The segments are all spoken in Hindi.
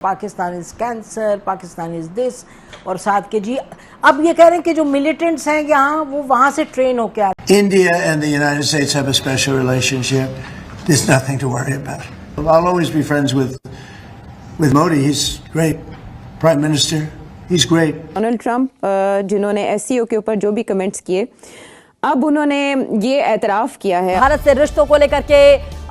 Pakistan is cancer, Pakistan is this, और साथ के जी अब ये कह रहे हैं कि जो मिलिटेंट्स हैं यहाँ वो वहां से ट्रेन होके आ रहे हैं। India and the United States have a special relationship. There's nothing to worry about. I'll always be friends with Modi. He's great. Prime Minister. He's great. Donald Trump जिन्होंने एससीओ के ऊपर जो भी कमेंट्स किए, अब उन्होंने ये एतराफ किया है। भारत से रिश्तों को लेकर के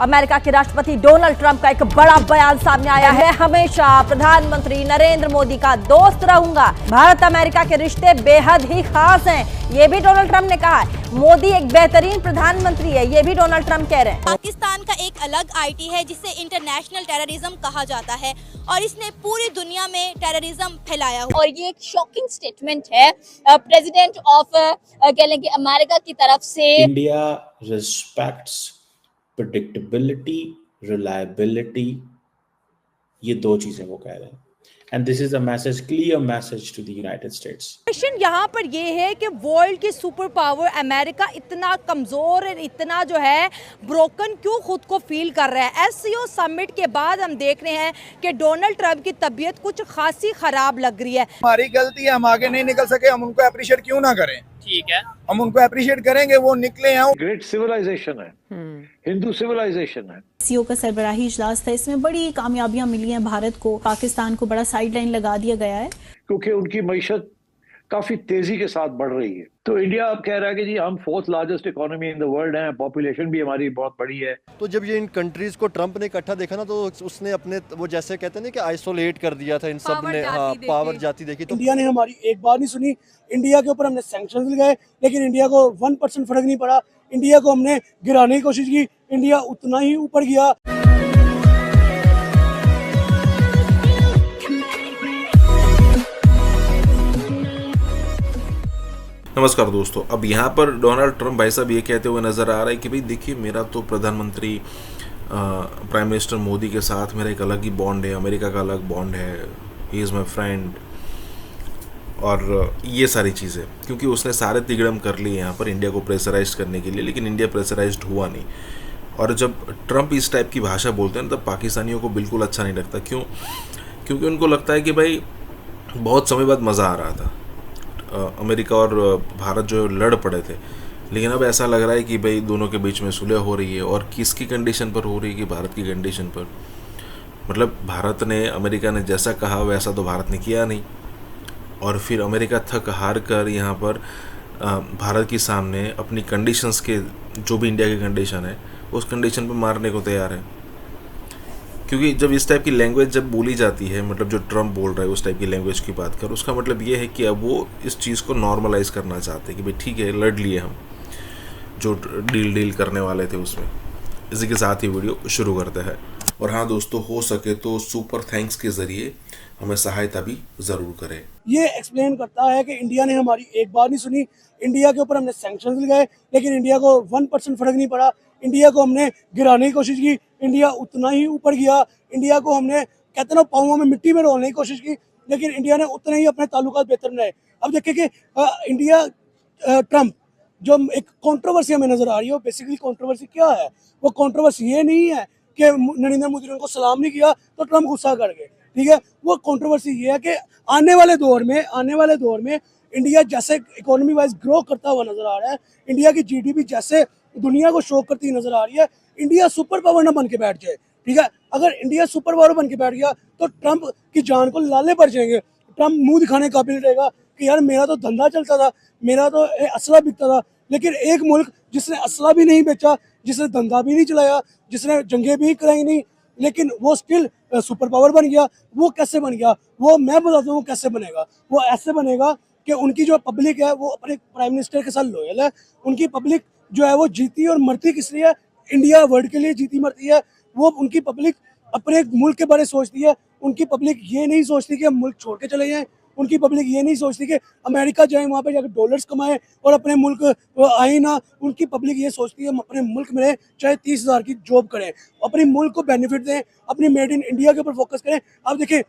अमेरिका के राष्ट्रपति डोनाल्ड ट्रंप का एक बड़ा बयान सामने आया है। हमेशा प्रधानमंत्री नरेंद्र मोदी का दोस्त रहूंगा। भारत अमेरिका के रिश्ते बेहद ही खास हैं, ये भी डोनाल्ड ट्रंप ने कहा है। मोदी एक बेहतरीन प्रधानमंत्री है, ये भी डोनाल्ड ट्रंप कह रहे हैं। पाकिस्तान का एक अलग आईटी है जिसे इंटरनेशनल टेररिज्म कहा जाता है और इसने पूरी दुनिया में टेररिज्म फैलाया हुआ। और ये एक शॉकिंग स्टेटमेंट है प्रेसिडेंट ऑफ कह लें कि अमेरिका की तरफ से। इंडिया रिस्पेक्ट्स प्रेडिक्टेबिलिटी, रिलायबिलिटी, ये दो चीजें वो कह रहे हैं। And this is a message, clear message to the United States. Question यहाँ पर ये है कि वर्ल्ड की सुपर पावर अमेरिका इतना कमजोर और इतना जो है ब्रोकन क्यों खुद को फील कर रहा है। एससीओ समिट के बाद हम देख रहे हैं कि डोनाल्ड ट्रंप की तबीयत कुछ खासी खराब लग रही है। हमारी गलती है, हम आगे नहीं निकल सके, हम उनको अप्रिशिएट क्यों ना करें? ठीक है, हम उनको अप्रिशिएट करेंगे, वो निकले हैं। ग्रेट सिविलाइजेशन है, हिंदू सिविलाइजेशन है। सीओ का सरबराही इजलास था, इसमें बड़ी कामयाबियां मिली हैं भारत को। पाकिस्तान को बड़ा साइडलाइन लगा दिया गया है क्योंकि उनकी मईशत काफी तेजी के साथ बढ़ रही है। तो इंडिया अब कह रहा है कि जी हम 4th largest economy in the world हैं, पॉपुलेशन भी हमारी बहुत बड़ी है। तो जब ये इन कंट्रीज को ट्रंप ने इकट्ठा देखा ना, तो उसने अपने वो जैसे कहते हैं ना कि आइसोलेट कर दिया था इन सब ने। पावर जाती देखी। तो इंडिया ने हमारी एक बार नहीं सुनी। इंडिया के ऊपर हमने सैंक्शंस लगाए, लेकिन इंडिया को 1% फर्क नहीं पड़ा। इंडिया को हमने गिराने की कोशिश की, इंडिया उतना ही ऊपर गया। नमस्कार दोस्तों, अब यहाँ पर डोनाल्ड ट्रंप भाई साहब ये कहते हुए नज़र आ रहा है कि भाई देखिए, मेरा तो प्रधानमंत्री प्राइम मिनिस्टर मोदी के साथ मेरा एक अलग ही बॉन्ड है, अमेरिका का अलग बॉन्ड है, ही इज़ माई फ्रेंड, और ये सारी चीज़ें, क्योंकि उसने सारे तिगड़म कर लिए यहाँ पर इंडिया को प्रेशराइज करने के लिए, लेकिन इंडिया प्रेशराइज्ड हुआ नहीं। और जब ट्रंप इस टाइप की भाषा बोलते हैं ना, तब पाकिस्तानियों को बिल्कुल अच्छा नहीं लगता। क्यों? क्योंकि उनको लगता है कि भाई बहुत समय बाद मज़ा आ रहा था, अमेरिका और भारत जो लड़ पड़े थे, लेकिन अब ऐसा लग रहा है कि भाई दोनों के बीच में सुलह हो रही है। और किसकी कंडीशन पर हो रही है? कि भारत की कंडीशन पर। मतलब भारत ने, अमेरिका ने जैसा कहा वैसा तो भारत ने किया नहीं, और फिर अमेरिका थक हार कर यहाँ पर भारत के सामने अपनी कंडीशंस के, जो भी इंडिया की कंडीशन है, उस कंडीशन पर मारने को तैयार है। क्योंकि जब इस टाइप की लैंग्वेज जब बोली जाती है, मतलब जो ट्रंप बोल रहा है उस टाइप की लैंग्वेज की बात कर, उसका मतलब ये है कि अब वो इस चीज़ को नॉर्मलाइज करना चाहते हैं कि भाई ठीक है, लड़ लिए हम जो डील करने वाले थे उसमें। इसी के साथ ही वीडियो शुरू करते हैं। और हाँ दोस्तों, हो सके तो सुपर थैंक्स के ज़रिए हमें सहायता भी ज़रूर करें। ये एक्सप्लेन करता है कि इंडिया ने हमारी एक बार नहीं सुनी। इंडिया के ऊपर हमने सैंक्शंस लगाए, लेकिन इंडिया को 1% फर्क नहीं पड़ा। इंडिया को हमने गिराने की कोशिश की, इंडिया उतना ही ऊपर गया। इंडिया को हमने कहते ना पाँवों में मिट्टी में रोलने की कोशिश की, लेकिन इंडिया ने उतने ही अपने ताल्लुकात बेहतर बनाए। अब देखिए कि इंडिया ट्रंप जो एक कंट्रोवर्सी हमें नजर आ रही है, वो बेसिकली कंट्रोवर्सी क्या है? वो कंट्रोवर्सी ये नहीं है कि नरेंद्र मोदी ने उनको सलाम नहीं किया तो ट्रंप गुस्सा कर गए, ठीक है। वो कंट्रोवर्सी ये है कि आने वाले दौर में इंडिया जैसे इकोनॉमी वाइज ग्रो करता हुआ नजर आ रहा है, इंडिया की जीडीपी जैसे दुनिया को शो करती नजर आ रही है, इंडिया सुपर पावर ना बन के बैठ जाए, ठीक है। अगर इंडिया सुपर पावर बन के बैठ गया तो ट्रंप की जान को लाले पड़ जाएंगे। ट्रंप मुंह दिखाने काबिल रहेगा कि यार मेरा तो धंधा चलता था, मेरा तो असला बिकता था। लेकिन एक मुल्क जिसने असला भी नहीं बेचा, जिसने धंधा भी नहीं चलाया, जिसने जंगें भी कराई नहीं, लेकिन वो स्टिल सुपर पावर बन गया। वो कैसे बन गया? वो मैं बताता हूँ कैसे बनेगा। वो ऐसे बनेगा कि उनकी जो पब्लिक है वो अपने प्राइम मिनिस्टर के साथ लॉयल है। उनकी पब्लिक जो है वो जीती और मरती किस लिए? इंडिया वर्ल्ड के लिए जीती मरती है। वो उनकी पब्लिक अपने मुल्क के बारे में सोचती है। उनकी पब्लिक ये नहीं सोचती कि हम मुल्क छोड़ के चले जाएं। उनकी पब्लिक ये नहीं सोचती कि अमेरिका जाए, वहाँ पे जाकर डॉलर्स कमाएं और अपने मुल्क आए ना। उनकी पब्लिक ये सोचती है हम अपने मुल्क में रहें, चाहे 30,000 की जॉब करें, अपने मुल्क को बेनिफिट दें, अपनी मेड इन इंडिया के ऊपर फोकस करें। अब देखिए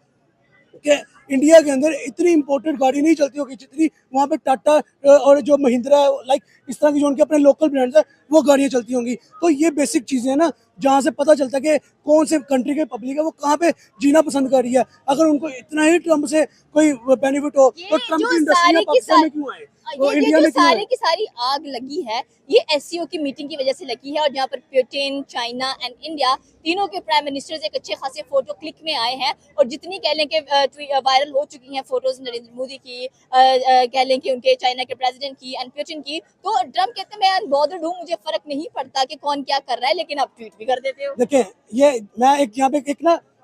कि इंडिया के अंदर इतनी इंपोर्टेड गाड़ी नहीं चलती होगी जितनी वहाँ पे टाटा और जो महिंद्रा लाइक इस तरह की जो उनके अपने लोकल ब्रांड्स है वो गाड़ियाँ चलती होंगी। तो ये बेसिक चीज़ें हैं ना जहाँ से पता चलता है कि कौन से कंट्री के पब्लिक है वो कहाँ पे जीना पसंद कर रही है। अगर उनको इतना ही ट्रम्प से कोई बेनिफिट हो तो ट्रम्प की इंडस्ट्री में पाकिस्तान में क्यों आए? वो इंडिया में सारी की सारी आग लगी है ये एससीओ की मीटिंग की वजह से लगी है, और जहाँ पर पुतिन, चाइना एंड इंडिया तीनों के प्राइम मिनिस्टर्स एक अच्छे खासे फोटो क्लिक में आए हैं। और जितनी कह लें कि वायरल हो चुकी हैं फोटोज नरेंद्र मोदी की, कह लें कि उनके चाइना के प्रेसिडेंट की एंड पुतिन की, तो ट्रम्प कहते हैं मैं अनबॉदर्ड हूँ, मुझे फर्क नहीं पड़ता कि कौन क्या कर रहा है, लेकिन आप ट्वीट भी कर देते हो। देखिए ये मैं एक यहाँ पे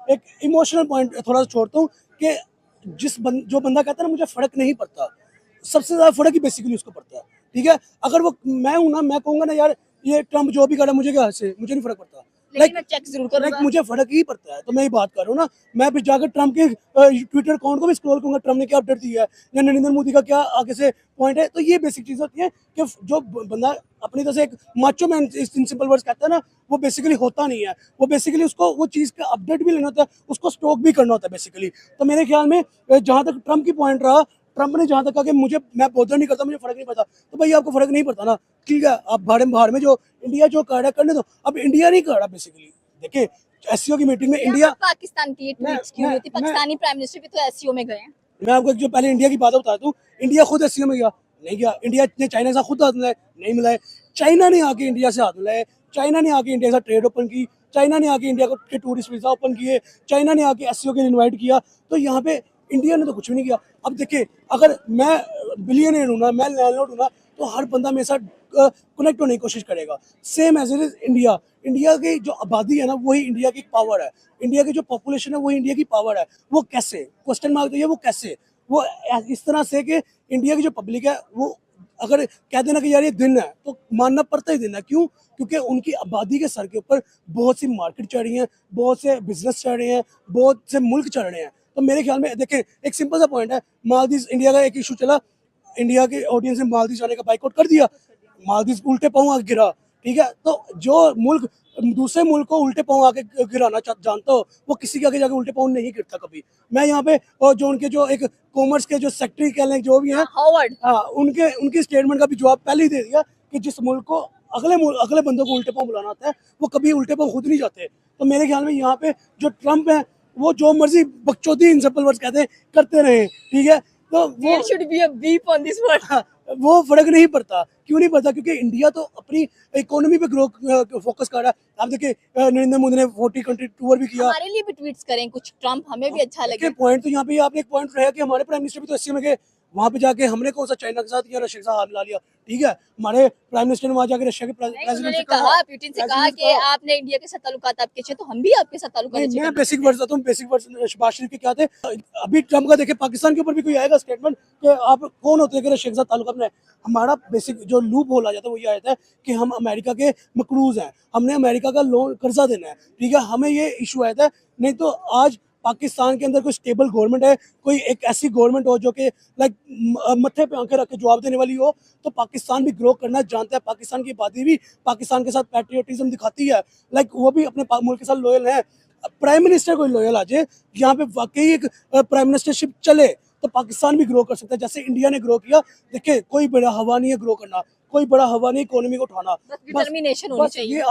एक इमोशनल पॉइंट थोड़ा सा छोड़ता हूँ कि जो बंदा कहता है ना मुझे फर्क नहीं पड़ता, सबसे ज्यादा फर्क ही बेसिकली उसको पड़ता है। ठीक है, अगर वो मैं हूं ना, मैं कहूंगा ना यार ये ट्रम्प जो भी कर रहा है मुझे क्या से मुझे नहीं फर्क पड़ता, लेकिन मैं चेक जरूर करूंगा, मुझे फर्क ही पड़ता है। तो मैं ये बात कर रहा हूँ ना, मैं भी जाकर ट्रम्प के ट्विटर अकाउंट को भी स्क्रॉल करूंगा, ट्रम्प ने क्या अपडेट दिया है या नरेंद्र मोदी का क्या आगे से पॉइंट है। तो ये बेसिक चीज होती है कि जो बंदा अपनी तरह से एक macho man in simple words कहता है ना, वो बेसिकली होता नहीं है। वो बेसिकली उसको वो चीज़ का अपडेट भी लेना होता है, उसको स्टॉक भी करना होता है बेसिकली। तो मेरे ख्याल में जहाँ तक ट्रम्प की पॉइंट रहा, ट्रम्प ने जहाँ तक कहा कि मैं बॉदर नहीं करता, मुझे फर्क नहीं पड़ता, तो भाई आपको फर्क नहीं पड़ता ना, ठीक है, आप बाहर में जो इंडिया जो कर रहा है करने दो। अब इंडिया नहीं कर रहा बेसिकली। देखिए एससीओ की मीटिंग में इंडिया पाकिस्तान की ट्वीट्स क्यों होती, पाकिस्तानी प्राइम मिनिस्टर भी तो एससीओ में गए हैं। मैं आपको जो पहले इंडिया की बात बताता हूँ, इंडिया खुद एससीओ में गया नहीं गया, इंडिया ने चाइना से खुद हाथ मिलाए नहीं मिलाए, चाइना ने आके इंडिया से हाथ मिलाए, चाइना ने आके इंडिया से ट्रेड ओपन की, चाइना ने आके इंडिया को टूरिस्ट वीजा ओपन किए, चाइना ने आके एससीओ के लिए इन्वाइट किया। तो यहाँ पे इंडिया ने तो कुछ भी नहीं किया। अब देखिए अगर मैं बिलियनियर हूँ ना, मैं लैंडलॉर्ड हूँ ना, तो हर बंदा मेरे साथ कनेक्ट होने की कोशिश करेगा। Same as it is India, India की जो आबादी है ना वही इंडिया की पावर है, इंडिया की जो पॉपुलेशन है वही इंडिया की पावर है। वो कैसे, क्वेश्चन मार्क तो ये वो कैसे, वो इस तरह से कि इंडिया की जो पब्लिक है वो अगर कह देना कि यार ये दिन है तो मानना पड़ता ही दिन है। क्यों? क्योंकि उनकी आबादी के सर के ऊपर बहुत सी मार्केट चढ़ रही हैं, बहुत से बिजनेस चढ़ रहे हैं, बहुत से मुल्क चढ़ रहे हैं। तो मेरे ख्याल में देखें एक सिंपल सा पॉइंट है, मालदीव इंडिया का एक इशू चला, इंडिया के ऑडियंस ने मालदीव जाने का बाइकआउट कर दिया, मालदीव उल्टे पांव आके गिरा। ठीक है, तो जो मुल्क दूसरे मुल्क को उल्टे पांव आके गिराना जानता हो वो किसी के आगे जाके उल्टे पांव नहीं गिरता कभी। मैं यहाँ पे और जो उनके जो एक कॉमर्स के जो सेक्रेटरी कह लें जो भी हैं हावर्ड, उनकी स्टेटमेंट का भी जवाब पहले ही दे दिया कि जिस मुल्क को अगले बंदों को उल्टे पांव बुलाना आता है वो कभी उल्टे पांव खुद नहीं जाते। तो मेरे ख्याल में यहाँ पे जो ट्रम्प है वो जो मर्जी बकचोदी इन सिंपल वर्ड्स कहते हैं करते रहे। ठीक है, तो वो should be a beep on this word। वो फर्क नहीं पड़ता। क्यों नहीं पड़ता? क्योंकि इंडिया तो अपनी इकोनॉमी पे ग्रो फोकस कर रहा है। आप देखिए नरेंद्र मोदी ने 40 कंट्री टूर भी किया। हमारे लिए भी ट्वीट्स करें कुछ ट्रम्प, हमें भी अच्छा लगे। पॉइंट तो यहाँ पे आपने एक पॉइंट रहा कि हमारे प्राइम मिनिस्टर भी तो एससीओ में गए, वहाँ पे जाके हमने कौन सा चाइना के साथ या रशिया के साथ हाथ मिला लिया। ठीक है, हमारे प्राइम मिनिस्टर ने वहाँ जाके रशिया के प्रेसिडेंट से कहा, पुतिन से कहा कि आपने इंडिया के साथ ताल्लुकात आपके अच्छे, तो हम भी आपके साथ ताल्लुकात अच्छे। मैं बेसिक वर्ड्स आता हूँ, बेसिक वर्ड्स शहबाज शरीफ के क्या थे। अभी ट्रम्प का देखे पाकिस्तान के ऊपर भी कोई आएगा स्टेटमेंट कि आप कौन होते हैं कि रशिया के साथ ताल्लुकात बनाए। हमारा बेसिक जो लूप होल आ जाता है वो ये आता है कि हम अमेरिका के मकरूज हैं, हमने अमेरिका का लोन कर्जा देना है। ठीक है, हमें ये इशू आया था। नहीं तो आज पाकिस्तान के अंदर कोई स्टेबल गवर्नमेंट है, कोई एक ऐसी गवर्नमेंट हो जो कि लाइक मत्थे पे आंखें रख के जवाब देने वाली हो, तो पाकिस्तान भी ग्रो करना जानता है। पाकिस्तान की आबादी भी पाकिस्तान के साथ पैट्रियोटिज्म दिखाती है, लाइक वो भी अपने मुल्क के साथ लॉयल है। प्राइम मिनिस्टर कोई लॉयल आ जाए, यहाँ पे वाकई एक प्राइम मिनिस्टरशिप चले तो पाकिस्तान भी ग्रो कर सकता है जैसे इंडिया ने ग्रो किया। देखिए कोई बड़ा हवा नहीं है ग्रो करना, कोई बड़ा हवा नहीं इकोनॉमी को उठाना, बस डिटर्मिनेशन होनी चाहिए।